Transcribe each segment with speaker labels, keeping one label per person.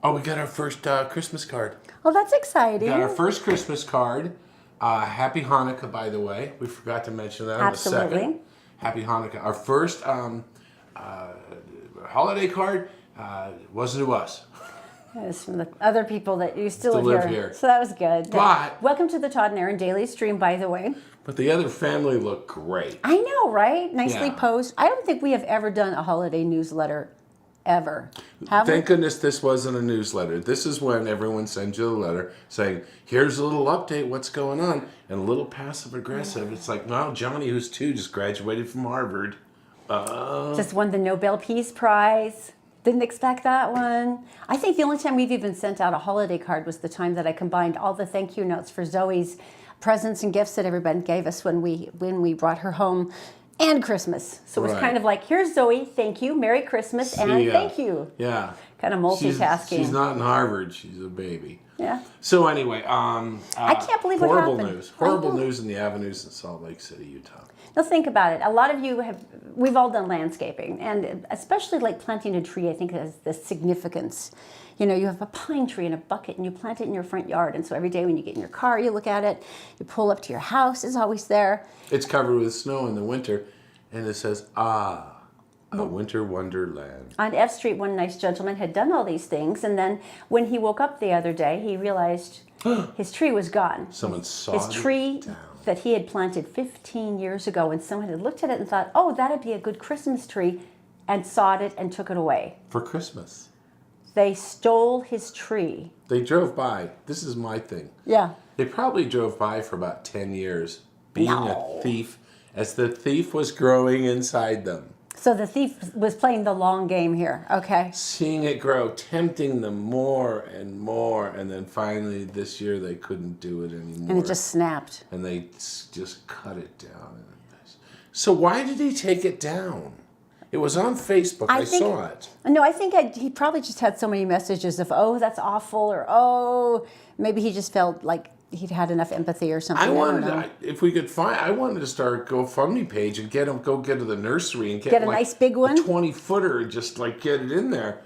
Speaker 1: Oh, we got our first Christmas card.
Speaker 2: Oh, that's exciting.
Speaker 1: We got our first Christmas card. Happy Hanukkah, by the way. We forgot to mention that on the second. Happy Hanukkah. Our first holiday card wasn't to us.
Speaker 2: It was from the other people that used to
Speaker 1: live here.
Speaker 2: So that was good.
Speaker 1: But
Speaker 2: welcome to the Todd and Erin daily stream, by the way.
Speaker 1: But the other family looked great.
Speaker 2: I know, right? Nicely posed. I don't think we have ever done a holiday newsletter ever.
Speaker 1: Thank goodness this wasn't a newsletter. This is when everyone sends you a letter saying, here's a little update, what's going on, and a little passive aggressive. It's like, no, Johnny, who's 2, just graduated from Harvard.
Speaker 2: Just won the Nobel Peace Prize. Didn't expect that one. I think the only time we've even sent out a holiday card was the time that I combined all the thank you notes for Zoe's presents and gifts that everybody gave us when we brought her home, and Christmas. So it was kind of like, here's Zoe, thank you, Merry Christmas, and thank you.
Speaker 1: Yeah.
Speaker 2: Kind of multitasking.
Speaker 1: She's not in Harvard, she's a baby.
Speaker 2: Yeah.
Speaker 1: So anyway,
Speaker 2: I can't believe what
Speaker 1: horrible
Speaker 2: happened.
Speaker 1: news. Horrible news in the avenues in Salt Lake City, Utah.
Speaker 2: Now think about it. A lot of you we've all done landscaping, and especially like planting a tree, I think has the significance. You know, you have a pine tree in a bucket and you plant it in your front yard, and so every day when you get in your car, you look at it, you pull up to your house, it's always there.
Speaker 1: It's covered with snow in the winter, and it says, a winter wonderland.
Speaker 2: On F Street, one nice gentleman had done all these things, and then when he woke up the other day, he realized his tree was gone.
Speaker 1: Someone saw
Speaker 2: his tree that he had planted 15 years ago, and someone had looked at it and thought, oh, that'd be a good Christmas tree, and sawed it and took it away.
Speaker 1: For Christmas.
Speaker 2: They stole his tree.
Speaker 1: They drove by. This is my thing.
Speaker 2: Yeah.
Speaker 1: They probably drove by for about 10 years, being a thief, as the thief was growing inside them.
Speaker 2: So the thief was playing the long game here, okay?
Speaker 1: Seeing it grow, tempting them more and more, and then finally this year they couldn't do it anymore.
Speaker 2: And it just snapped.
Speaker 1: And they just cut it down. So why did he take it down? It was on Facebook. I saw it.
Speaker 2: No, I think he probably just had so many messages of, oh, that's awful, or oh, maybe he just felt like he'd had enough empathy or something.
Speaker 1: I wanted to start a GoFundMe page and go get to the nursery and get
Speaker 2: a nice big one,
Speaker 1: a 20-footer, and just like get it in there.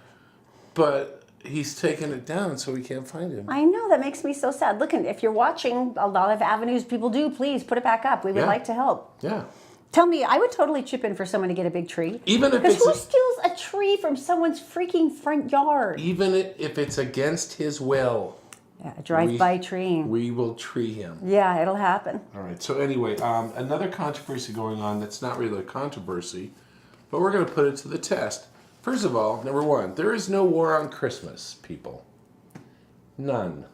Speaker 1: But he's taken it down, so we can't find him.
Speaker 2: I know, that makes me so sad. Look, if you're watching, a lot of avenues people do, please put it back up. We would like to help.
Speaker 1: Yeah.
Speaker 2: Tell me, I would totally chip in for someone to get a big tree.
Speaker 1: Even if
Speaker 2: because who steals a tree from someone's freaking front yard?
Speaker 1: Even if it's against his will.
Speaker 2: Yeah, a drive-by tree.
Speaker 1: We will tree him.
Speaker 2: Yeah, it'll happen.
Speaker 1: All right. So anyway, another controversy going on that's not really a controversy, but we're going to put it to the test. First of all, number one, there is no war on Christmas, people. None.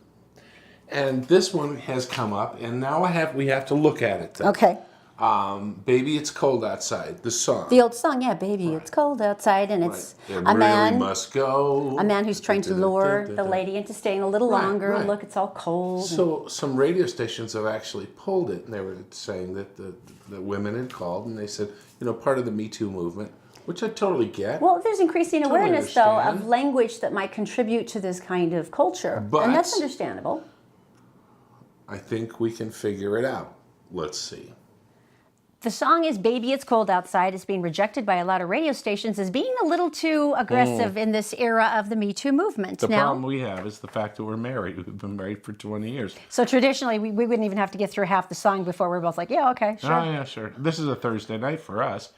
Speaker 1: And this one has come up, and now we have to look at it. Then.
Speaker 2: Okay.
Speaker 1: Baby, It's Cold Outside, the song.
Speaker 2: The old song, yeah, Baby, It's Cold Outside, and it's
Speaker 1: a man must go.
Speaker 2: A man who's trying to lure the lady into staying a little longer. Look, it's all cold.
Speaker 1: So some radio stations have actually pulled it, and they were saying that the women had called, and they said, part of the Me Too movement, which I totally get.
Speaker 2: Well, there's increasing awareness, though, of language that might contribute to this kind of culture, and that's understandable.
Speaker 1: I think we can figure it out. Let's see.
Speaker 2: The song is Baby, It's Cold Outside. It's being rejected by a lot of radio stations as being a little too aggressive in this era of the Me Too movement.
Speaker 1: The problem we have is the fact that we're married. We've been married for 20 years.
Speaker 2: So traditionally, we wouldn't even have to get through half the song before we're both like, yeah, okay, sure.
Speaker 1: Oh, yeah, sure. This is a Thursday night for us.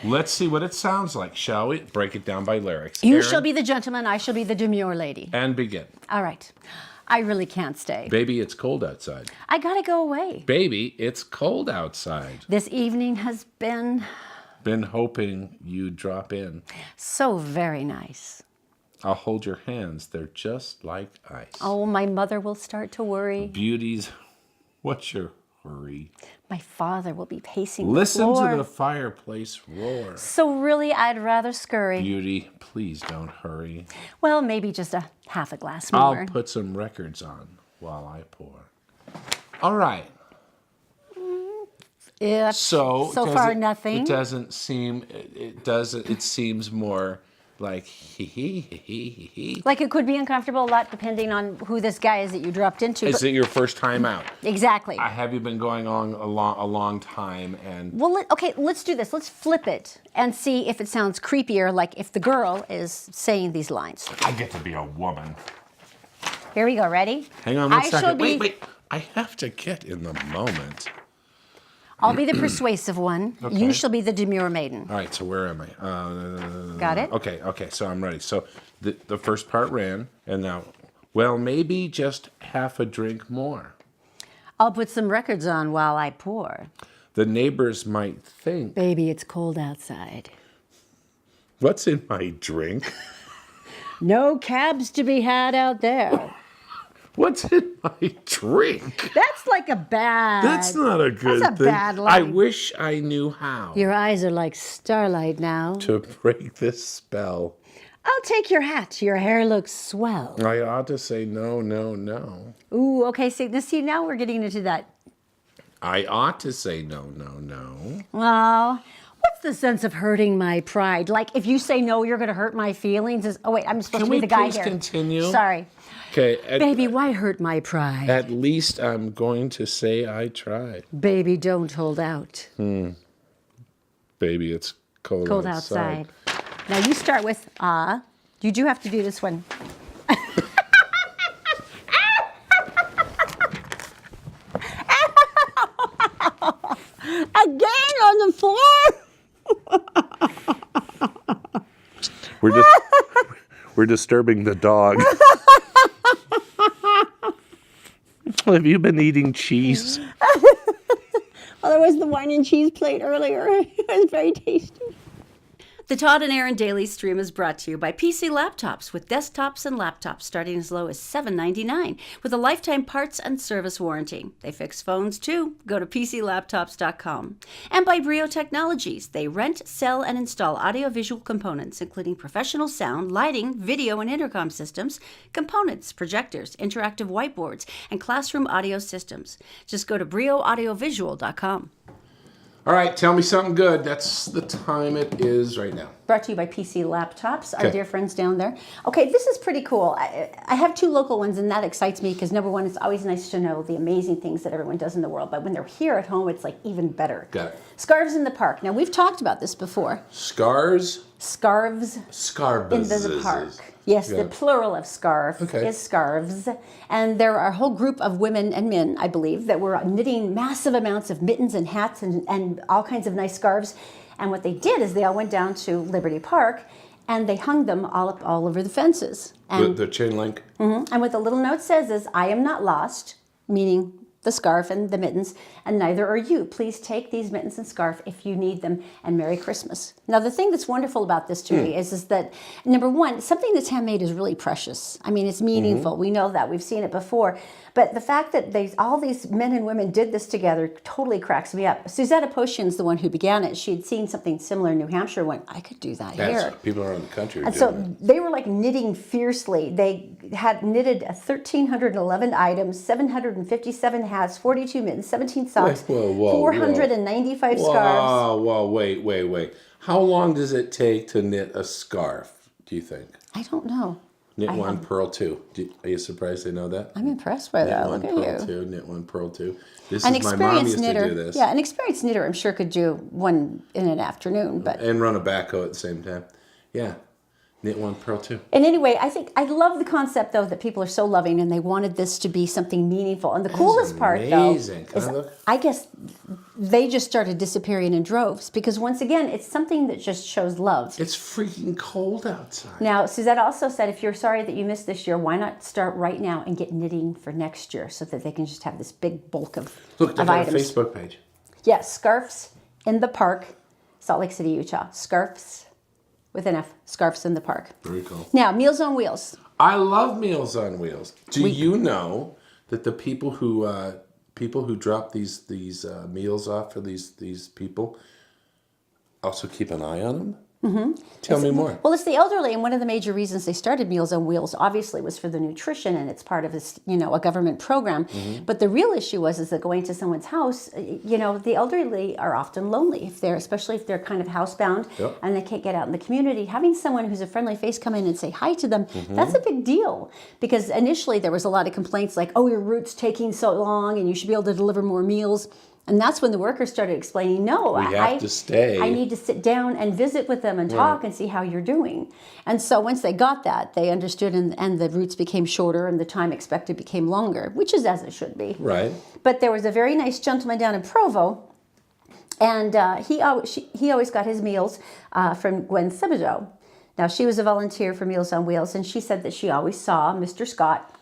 Speaker 1: Let's see what it sounds like, shall we? Break it down by lyrics.
Speaker 2: You shall be the gentleman, I shall be the demure lady.
Speaker 1: And begin.
Speaker 2: All right. I really can't stay.
Speaker 1: Baby, it's cold outside.
Speaker 2: I gotta go away.
Speaker 1: Baby, it's cold outside.
Speaker 2: This evening has been
Speaker 1: hoping you'd drop in.
Speaker 2: So very nice.
Speaker 1: I'll hold your hands. They're just like ice.
Speaker 2: Oh, my mother will start to worry.
Speaker 1: Beauties, what's your hurry?
Speaker 2: My father will be pacing
Speaker 1: Listen
Speaker 2: the floor.
Speaker 1: to the fireplace roar.
Speaker 2: So really, I'd rather scurry.
Speaker 1: Beauty, please don't hurry.
Speaker 2: Well, maybe just a half a glass more.
Speaker 1: I'll put some records on while I pour. All right.
Speaker 2: Yeah. So far, nothing.
Speaker 1: It doesn't seem. It doesn't. It seems more like he.
Speaker 2: Like it could be uncomfortable a lot depending on who this guy is that you dropped into.
Speaker 1: Is it your first time out?
Speaker 2: Exactly.
Speaker 1: Have you been going on a long time? And
Speaker 2: Well, okay, let's do this. Let's flip it and see if it sounds creepier, like if the girl is saying these lines.
Speaker 1: I get to be a woman.
Speaker 2: Here we go. Ready?
Speaker 1: Hang on one second. Wait. I have to get in the moment.
Speaker 2: I'll be the persuasive one.
Speaker 1: Okay.
Speaker 2: You shall be the demure maiden.
Speaker 1: All right, so where am I?
Speaker 2: Got it?
Speaker 1: Okay, so I'm ready. So the first part ran, and now, well, maybe just half a drink more.
Speaker 2: I'll put some records on while I pour.
Speaker 1: The neighbors might think,
Speaker 2: Baby, it's cold outside.
Speaker 1: what's in my drink?
Speaker 2: No cabs to be had out there.
Speaker 1: What's in my drink?
Speaker 2: That's like a bad...
Speaker 1: That's not a good
Speaker 2: That's a
Speaker 1: thing.
Speaker 2: bad line.
Speaker 1: I wish I knew how
Speaker 2: Your eyes are like starlight now.
Speaker 1: to break this spell.
Speaker 2: I'll take your hat. Your hair looks swell.
Speaker 1: I ought to say no.
Speaker 2: Ooh, okay. See, now we're getting into that.
Speaker 1: I ought to say no.
Speaker 2: Well, what's the sense of hurting my pride? Like, if you say no, you're going to hurt my feelings. Oh, wait, I'm supposed
Speaker 1: Can
Speaker 2: to be
Speaker 1: we
Speaker 2: the guy
Speaker 1: please
Speaker 2: here.
Speaker 1: continue?
Speaker 2: Sorry.
Speaker 1: Okay.
Speaker 2: Baby, why hurt my pride?
Speaker 1: At least I'm going to say I tried.
Speaker 2: Baby, don't hold out.
Speaker 1: Baby, it's cold
Speaker 2: Outside. Now you start with You do have to do this one. Again on the floor.
Speaker 1: We're disturbing the dog. Have you been eating cheese?
Speaker 2: Well, there was the wine and cheese plate earlier. It was very tasty. The Todd and Erin Daily Stream is brought to you by PC Laptops, with desktops and laptops starting as low as $7.99 with a lifetime parts and service warranty. They fix phones too. Go to PCLaptops.com. And by Brio Technologies. They rent, sell, and install audiovisual components, including professional sound, lighting, video and intercom systems, components, projectors, interactive whiteboards, and classroom audio systems. Just go to BrioAudiovisual.com.
Speaker 1: All right, tell me something good. That's the time it is right now.
Speaker 2: Brought to you by PC Laptops, our
Speaker 1: Okay.
Speaker 2: dear friends down there. Okay, this is pretty cool. I have two local ones, and that excites me because, number one, it's always nice to know the amazing things that everyone does in the world. But when they're here at home, it's like even better.
Speaker 1: Got it.
Speaker 2: Scarves in the Park. Now, we've talked about this before.
Speaker 1: Scarves?
Speaker 2: Scarves
Speaker 1: Scarves.
Speaker 2: in the park. Yes, the plural of scarf is scarves. And there are a whole group of women and men, I believe, that were knitting massive amounts of mittens and hats and all kinds of nice scarves. And what they did is they all went down to Liberty Park and they hung them all up all over the fences. And,
Speaker 1: The chain link?
Speaker 2: and what the little note says is, I am not lost, meaning the scarf and the mittens, and neither are you. Please take these mittens and scarf if you need them, and Merry Christmas. Now, the thing that's wonderful about this to me is that, number one, something that's handmade is really precious. I mean, it's meaningful. We know that. We've seen it before. But the fact that all these men and women did this together totally cracks me up. Suzetta Potion's the one who began it. She had seen something similar in New Hampshire and went, I could do that here.
Speaker 1: People around the country are
Speaker 2: And
Speaker 1: doing
Speaker 2: so they were like knitting fiercely. They had knitted 1,311 items, 757 hats, 42 mittens, 17 socks,
Speaker 1: Whoa,
Speaker 2: 495 scarves.
Speaker 1: Whoa, wait. How long does it take to knit a scarf, do you think?
Speaker 2: I don't know.
Speaker 1: Knit one, purl two. Are you surprised they know that?
Speaker 2: I'm impressed by that. Look at
Speaker 1: Purl
Speaker 2: you.
Speaker 1: two, knit one, purl two. This
Speaker 2: An
Speaker 1: is my mom
Speaker 2: experienced
Speaker 1: used to do
Speaker 2: knitter.
Speaker 1: this.
Speaker 2: Yeah, an experienced knitter, I'm sure, could do one in an afternoon. But
Speaker 1: And run a backhoe at the same time. Yeah. Knit one, purl two.
Speaker 2: and anyway, I love the concept though that people are so loving and they wanted this to be something meaningful. And the coolest part though
Speaker 1: amazing. Can
Speaker 2: is
Speaker 1: I look?
Speaker 2: I guess they just started disappearing in droves because once again it's something that just shows love.
Speaker 1: It's freaking cold outside.
Speaker 2: Now, Suzette also said if you're sorry that you missed this year, why not start right now and get knitting for next year so that they can just have this big bulk of
Speaker 1: Look, they got a
Speaker 2: items.
Speaker 1: Facebook page.
Speaker 2: Yes, Scarves in the Park, Salt Lake City, Utah. Scarves with an F. Scarves in the Park.
Speaker 1: Very cool.
Speaker 2: Now, Meals on Wheels.
Speaker 1: I love Meals on Wheels. Do you know that the people who drop these meals off for these people also keep an eye on them? Tell me more.
Speaker 2: Well, it's the elderly, and one of the major reasons they started Meals on Wheels, obviously, was for the nutrition, and it's part of this, a government program. But the real issue is that going to someone's house, the elderly are often lonely, especially if they're kind of housebound and they can't get out in the community. Having someone who's a friendly face come in and say hi to them, that's a big deal. Because initially there was a lot of complaints like, oh, your route's taking so long, and you should be able to deliver more meals. And that's when the workers started explaining, no,
Speaker 1: we have to stay.
Speaker 2: I need to sit down and visit with them and talk and see how you're doing. And so once they got that, they understood, and the routes became shorter and the time expected became longer, which is as it should be.
Speaker 1: Right.
Speaker 2: But there was a very nice gentleman down in Provo, and he always got his meals from Gwen Thibodeau. Now, she was a volunteer for Meals on Wheels, and she said that she always saw Mr. Scott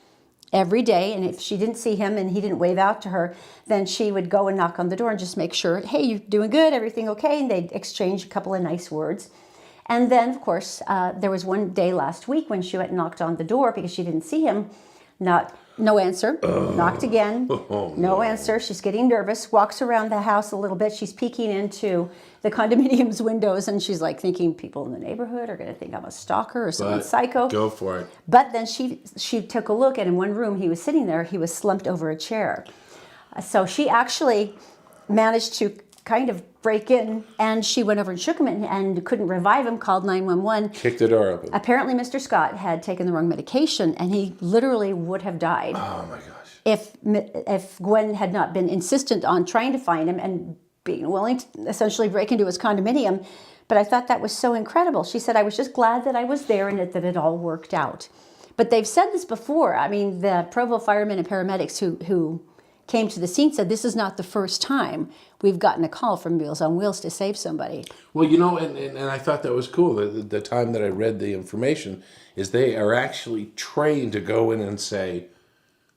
Speaker 2: every day, and if she didn't see him and he didn't wave out to her, then she would go and knock on the door and just make sure, hey, you doing good, everything okay? And they'd exchange a couple of nice words. And then, of course, there was one day last week when she went and knocked on the door because she didn't see him. No answer. Knocked again. No answer. She's getting nervous. Walks around the house a little bit. She's peeking into the condominium's windows, and she's like thinking people in the neighborhood are going to think I'm a stalker or someone psycho.
Speaker 1: Go for it.
Speaker 2: But then she took a look, and in one room he was sitting there. He was slumped over a chair. So she actually managed to kind of break in, and she went over and shook him and couldn't revive him, called 911.
Speaker 1: Kicked the door open.
Speaker 2: Apparently Mr. Scott had taken the wrong medication, and he literally would have died.
Speaker 1: Oh my gosh.
Speaker 2: If Gwen had not been insistent on trying to find him and being willing to essentially break into his condominium. But I thought that was so incredible. She said, I was just glad that I was there and that it all worked out. But they've said this before. I mean, the Provo firemen and paramedics who came to the scene said this is not the first time we've gotten a call from Meals on Wheels to save somebody.
Speaker 1: Well, and I thought that was cool. The time that I read the information is they are actually trained to go in and say,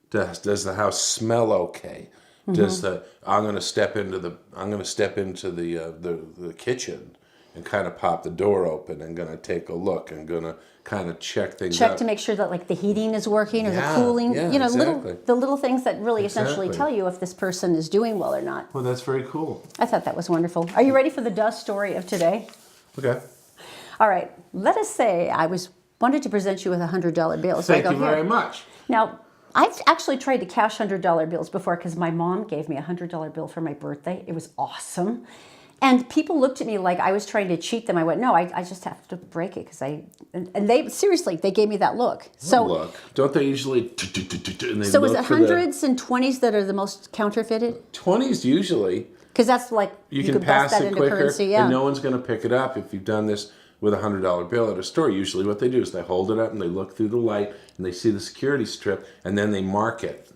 Speaker 1: does the house smell okay? Does I'm going to step into the kitchen and kind of pop the door open and going to take a look and going to kind of check things out.
Speaker 2: Check to make sure that like the heating is working or the cooling,
Speaker 1: exactly.
Speaker 2: the little things that really essentially tell you if this person is doing well or not.
Speaker 1: Well, that's very cool.
Speaker 2: I thought that was wonderful. Are you ready for the dust story of today?
Speaker 1: Okay.
Speaker 2: All right. Let us say I wanted to present you with a $100 bill. So
Speaker 1: Thank you very much.
Speaker 2: Now, I've actually tried to cash $100 bills before because my mom gave me a $100 bill for my birthday. It was awesome. And people looked at me like I was trying to cheat them. I went, no, I just have to break it because and they seriously, they gave me that look. So
Speaker 1: look, don't they usually? And they
Speaker 2: so is it hundreds and 20s that are the most counterfeited?
Speaker 1: 20s usually.
Speaker 2: Because that's like
Speaker 1: you can
Speaker 2: could
Speaker 1: pass
Speaker 2: bust that
Speaker 1: it
Speaker 2: into
Speaker 1: quicker,
Speaker 2: currency,
Speaker 1: and no one's going to pick it up if you've done this with a $100 bill at a store. Usually, what they do is they hold it up and they look through the light and they see the security strip and then they mark it.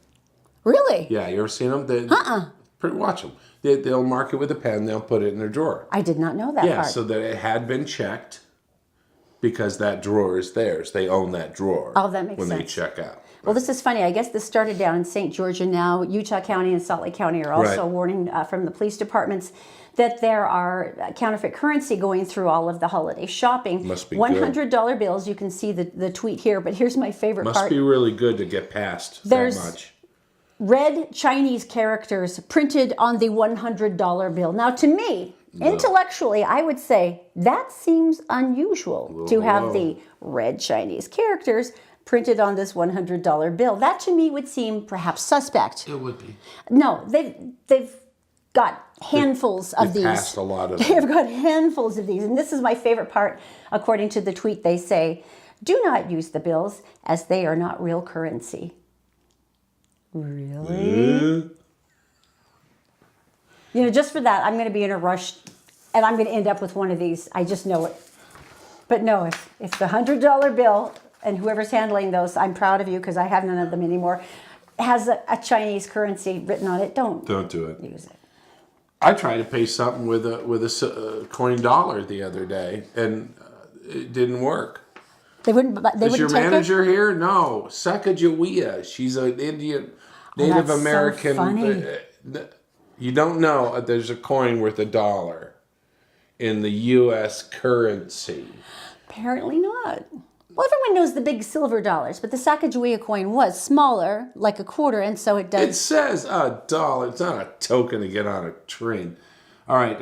Speaker 2: Really?
Speaker 1: Yeah, you ever seen them? Watch them. They'll mark it with a pen. They'll put it in their drawer.
Speaker 2: I did not know that part.
Speaker 1: Yeah, so that it had been checked because that drawer is theirs. They own that drawer.
Speaker 2: Oh, that makes
Speaker 1: sense.
Speaker 2: When
Speaker 1: they check out.
Speaker 2: Well, this is funny. I guess this started down in St. George, and now Utah County and Salt Lake County are also warning from the police departments that there are counterfeit currency going through all of the holiday shopping.
Speaker 1: Must be
Speaker 2: $100 bills. You can see the tweet here, but here's my favorite part.
Speaker 1: Must be really good to get past that much.
Speaker 2: Red Chinese characters printed on the $100 bill. Now, to me, intellectually, I would say that seems unusual to have the red Chinese characters printed on this $100 bill. That to me would seem perhaps suspect.
Speaker 1: It would be.
Speaker 2: No, they've got handfuls of these.
Speaker 1: Passed a lot of them.
Speaker 2: They've got handfuls of these. And this is my favorite part. According to the tweet, they say, do not use the bills as they are not real currency. Really? Just for that, I'm going to be in a rush, and I'm going to end up with one of these. I just know it. But no, if the $100 bill, and whoever's handling those, I'm proud of you because I have none of them anymore, has a Chinese currency written on it, don't
Speaker 1: do it.
Speaker 2: Use it.
Speaker 1: I tried to pay something with a coin dollar the other day, and it didn't work.
Speaker 2: They wouldn't.
Speaker 1: Is your manager here? No, Sacagawea. She's an Indian, Native American.
Speaker 2: So funny.
Speaker 1: You don't know there's a coin worth $1 in the U.S. currency.
Speaker 2: Apparently not. Well, everyone knows the big silver dollars, but the Sacagawea coin was smaller, like a quarter, and so it does.
Speaker 1: It says $1. It's not a token to get on a train. All right,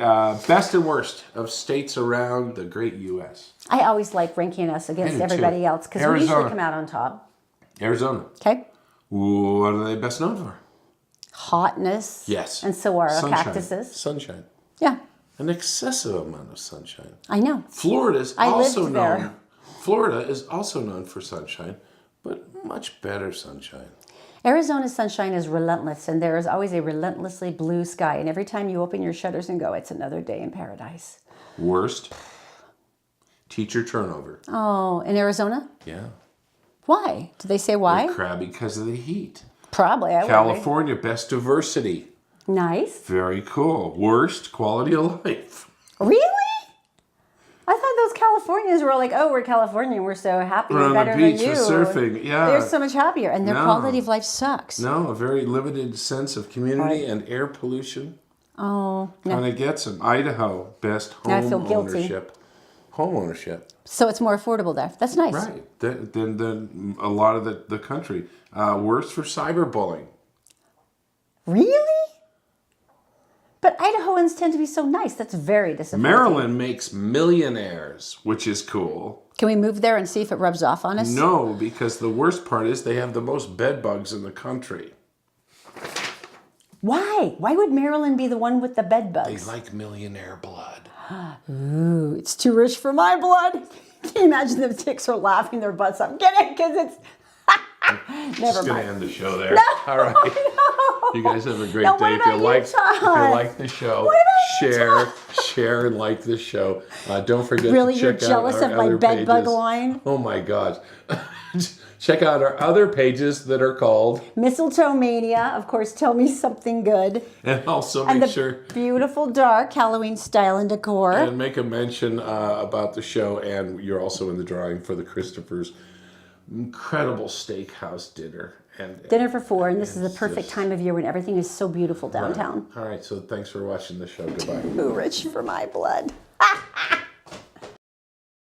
Speaker 1: best and worst of states around the great U.S.
Speaker 2: I always like ranking us against
Speaker 1: I do
Speaker 2: everybody
Speaker 1: too.
Speaker 2: else because we usually
Speaker 1: Arizona.
Speaker 2: come out on top.
Speaker 1: Arizona.
Speaker 2: Okay.
Speaker 1: What are they best known for?
Speaker 2: Hotness.
Speaker 1: Yes.
Speaker 2: And saguaro
Speaker 1: Sunshine.
Speaker 2: cactuses.
Speaker 1: Sunshine.
Speaker 2: Yeah,
Speaker 1: An excessive amount of sunshine.
Speaker 2: I know.
Speaker 1: Florida is
Speaker 2: I
Speaker 1: also
Speaker 2: lived there.
Speaker 1: known. Florida is also known for sunshine, but much better sunshine.
Speaker 2: Arizona's sunshine is relentless, and there is always a relentlessly blue sky. And every time you open your shutters and go, it's another day in paradise.
Speaker 1: Worst, teacher turnover.
Speaker 2: Oh, in Arizona?
Speaker 1: Yeah.
Speaker 2: Why? Did they say why?
Speaker 1: They're crabby because of the heat.
Speaker 2: Probably. I would
Speaker 1: California, best diversity.
Speaker 2: be. Nice.
Speaker 1: Very cool. Worst, quality of life.
Speaker 2: Really? I thought those Californians were like, oh, we're California, we're so happy,
Speaker 1: We're
Speaker 2: we're
Speaker 1: on
Speaker 2: better
Speaker 1: the beach,
Speaker 2: than you.
Speaker 1: we're surfing. Yeah.
Speaker 2: They're so much happier, and their
Speaker 1: No.
Speaker 2: quality of life sucks.
Speaker 1: No, a very limited sense of community and air pollution.
Speaker 2: Oh, no.
Speaker 1: Kind of gets them. Idaho, best
Speaker 2: Now I
Speaker 1: home
Speaker 2: feel guilty.
Speaker 1: ownership. Home ownership.
Speaker 2: So it's more affordable there. That's nice.
Speaker 1: Right. Than a lot of the country. Worse for cyberbullying.
Speaker 2: Really? But Idahoans tend to be so nice. That's very disappointing.
Speaker 1: Maryland makes millionaires, which is cool.
Speaker 2: Can we move there and see if it rubs off on us?
Speaker 1: No, because the worst part is they have the most bed bugs in the country.
Speaker 2: Why? Why would Maryland be the one with the bed
Speaker 1: They
Speaker 2: bugs?
Speaker 1: like millionaire blood.
Speaker 2: Ooh, it's too rich for my blood. Can you imagine the ticks are laughing their butts off? Get it? Because it's... Never
Speaker 1: Just gonna
Speaker 2: mind.
Speaker 1: end the show there.
Speaker 2: No,
Speaker 1: All right.
Speaker 2: no.
Speaker 1: You guys have a great
Speaker 2: Now, what
Speaker 1: day. If
Speaker 2: about
Speaker 1: you
Speaker 2: you,
Speaker 1: like,
Speaker 2: Todd?
Speaker 1: the show,
Speaker 2: What about you,
Speaker 1: share and like the show. Don't forget
Speaker 2: Really,
Speaker 1: to
Speaker 2: you're
Speaker 1: check out
Speaker 2: jealous
Speaker 1: our
Speaker 2: of my
Speaker 1: other
Speaker 2: bed bug
Speaker 1: pages.
Speaker 2: line?
Speaker 1: Oh my gosh. Check out our other pages that are called,
Speaker 2: Mistletoe Mania, of course, tell me something good.
Speaker 1: and also
Speaker 2: And
Speaker 1: make
Speaker 2: the
Speaker 1: sure
Speaker 2: beautiful dark Halloween style and decor.
Speaker 1: and make a mention about the show, and you're also in the drawing for the Christopher's incredible steakhouse dinner. And
Speaker 2: Dinner for four, and this is the
Speaker 1: it's
Speaker 2: perfect
Speaker 1: just-
Speaker 2: time of year when everything is so beautiful downtown.
Speaker 1: All right, so thanks for watching the show. Goodbye.
Speaker 2: Ooh, rich for my blood.